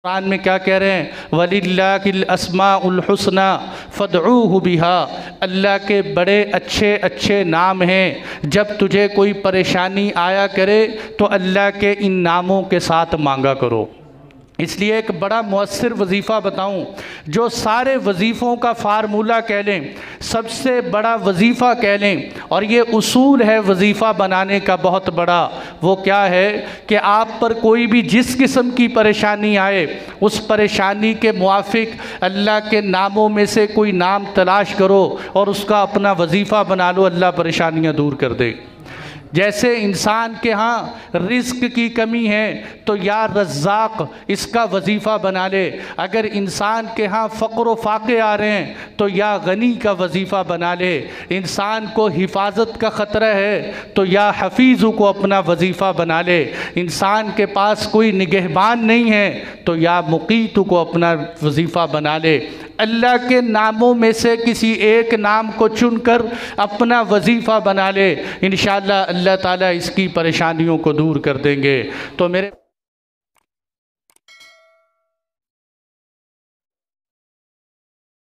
कुरान में क्या कह रहे हैं, वलिल्लाहिल अस्माउल हुस्ना फदऊहु बिहा। अल्लाह के बड़े अच्छे अच्छे नाम हैं, जब तुझे कोई परेशानी आया करे तो अल्लाह के इन नामों के साथ मांगा करो। इसलिए एक बड़ा मुअस्सिर वजीफ़ा बताऊं, जो सारे वजीफ़ों का फार्मूला कह लें, सबसे बड़ा वजीफ़ा कह लें, और ये उसूल है वजीफ़ा बनाने का बहुत बड़ा। वो क्या है कि आप पर कोई भी जिस किस्म की परेशानी आए, उस परेशानी के मुआफिक अल्लाह के नामों में से कोई नाम तलाश करो और उसका अपना वजीफ़ा बना लो, अल्लाह परेशानियाँ दूर कर दे। जैसे इंसान के यहाँ रिज़्क़ की कमी है तो या रज़्ज़ाक़ इसका वजीफ़ा बना ले। अगर इंसान के यहाँ फ़क़्र व फ़ाक़े आ रहे हैं तो या गनी का वजीफ़ा बना ले। इंसान को हिफाजत का ख़तरा है तो या हफीज़ को अपना वजीफ़ा बना ले। इंसान के पास कोई निगहबान नहीं है तो या मुक़ीत को अपना वजीफ़ा बना ले। अल्लाह के नामों में से किसी एक नाम को चुनकर अपना वजीफ़ा बना ले, इंशाअल्लाह अल्लाह ताला इसकी परेशानियों को दूर कर देंगे। तो मेरे